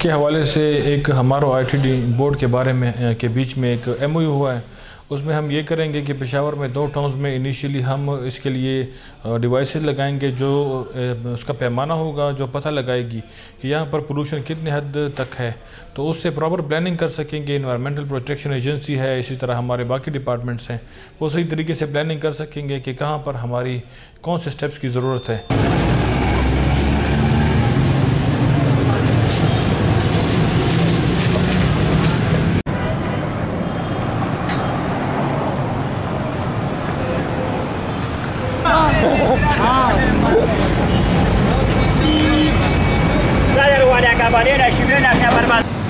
इसके हवाले से एक हमारा आईटीडी बोर्ड के बारे में के बीच में एक एमओयू हुआ है। उसमें हम ये करेंगे कि पेशावर में 2 टाउन्स में इनिशियली हम इसके लिए डिवाइसेस लगाएंगे जो उसका पैमाना होगा, जो पता लगाएगी कि यहाँ पर पोल्यूशन कितने हद तक है, तो उससे प्रॉपर प्लानिंग कर सकेंगे। इन्वायरमेंटल प्रोटेक्शन एजेंसी है, इसी तरह हमारे बाकी डिपार्टमेंट्स हैं, वो सही तरीके से प्लानिंग कर सकेंगे कि कहाँ पर हमारी कौन से स्टेप्स की ज़रूरत है। Saya luar yang kabarnya dah sibuk nak berbat.